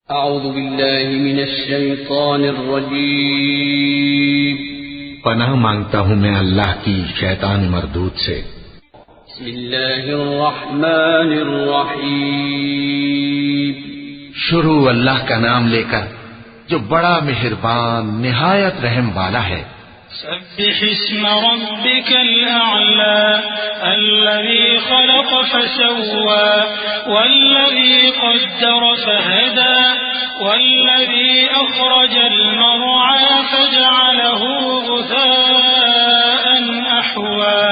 اعوذ باللہ من الشیطان الرجیم پناہ مانگتا ہوں میں اللہ کی شیطان مردود سے۔ بسم اللہ الرحمن الرحیم شروع اللہ کا نام لے کر جو بڑا مہربان نہایت رحم والا ہے۔ سبح اسم ربك الأعلى الذي خلق فسوى والذي قدر فهدى والذي أخرج المرعى فجعله غثاء أحوى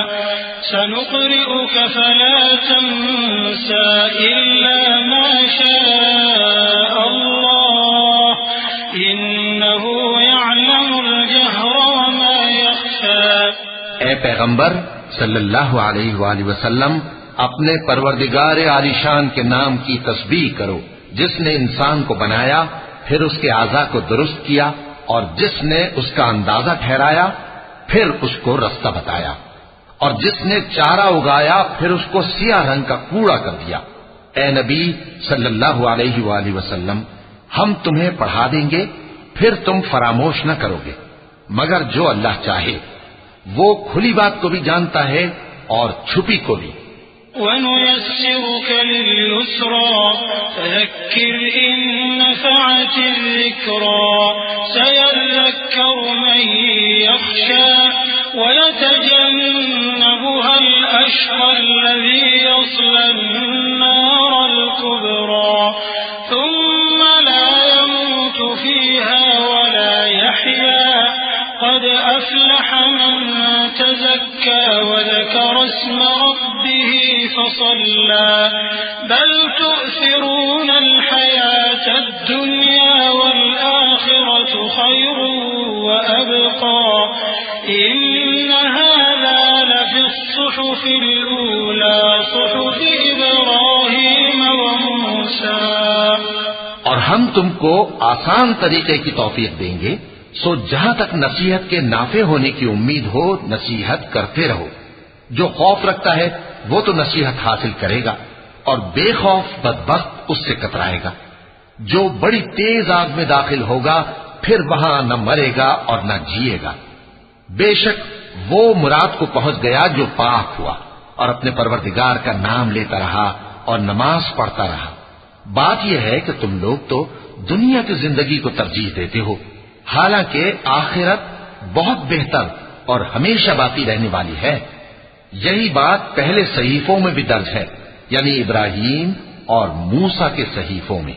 سنقرئك فلا تنسى إلا ما شاء الله إنه يعلم الجهر وما يخفى۔ اے پیغمبر صلی اللہ علیہ وآلہ وسلم، اپنے پروردگار عالیشان کے نام کی تسبیح کرو، جس نے انسان کو بنایا، پھر اس کے اعضاء کو درست کیا، اور جس نے اس کا اندازہ ٹھہرایا، پھر اس کو رستہ بتایا، اور جس نے چارہ اگایا، پھر اس کو سیاہ رنگ کا کوڑا کر دیا۔ اے نبی صلی اللہ علیہ وآلہ وسلم، ہم تمہیں پڑھا دیں گے، پھر تم فراموش نہ کرو گے، مگر جو اللہ چاہے۔ وہ کھلی بات کو بھی جانتا ہے اور چھپی کو بھی۔ وَنُيَسِّرُكَ لِلْيُسْرَى فَذَكِّرْ إِن نَّفَعَتِ الذِّكْرَى سَيَذَّكَّرُ مَن يَخْشَىٰ وَيَتَجَنَّبُهَا الْأَشْقَى الَّذِي يَصْلَى النَّارَ الْكُبْرَىٰ ثُمَّ لَا يَمُوتُ فِيهَا وَلَا يَحْيَىٰ قَدْ أَفْلَحَ مَن تَزَكَّىٰ وَذَكَرَ اسْمَ رَبِّهِ فَصَلَّىٰ بَلْ تُؤْثِرُونَ الْحَيَاةَ الدُّنْيَا وَالْآخِرَةُ خَيْرٌ وَأَبْقَىٰ إِنَّ هَٰذَا لَفِي الصُّحُفِ الْأُولَىٰ صُحُفِ إِبْرَاهِيمَ وَمُوسَىٰ۔ اور ہم تم کو آسان طریقے کی توفیق دیں گے، سو جہاں تک نصیحت کے نافع ہونے کی امید ہو نصیحت کرتے رہو۔ جو خوف رکھتا ہے وہ تو نصیحت حاصل کرے گا، اور بے خوف بدبخت اس سے کترائے گا۔ جو بڑی تیز آگ میں داخل ہوگا پھر وہاں نہ مرے گا اور نہ جیے گا۔ بے شک وہ مراد کو پہنچ گیا جو پاک ہوا اور اپنے پروردگار کا نام لیتا رہا اور نماز پڑھتا رہا۔ بات یہ ہے کہ تم لوگ تو دنیا کی زندگی کو ترجیح دیتے ہو، حالانکہ آخرت بہت بہتر اور ہمیشہ باقی رہنے والی ہے۔ یہی بات پہلے صحیفوں میں بھی درج ہے، یعنی ابراہیم اور موسیٰ کے صحیفوں میں۔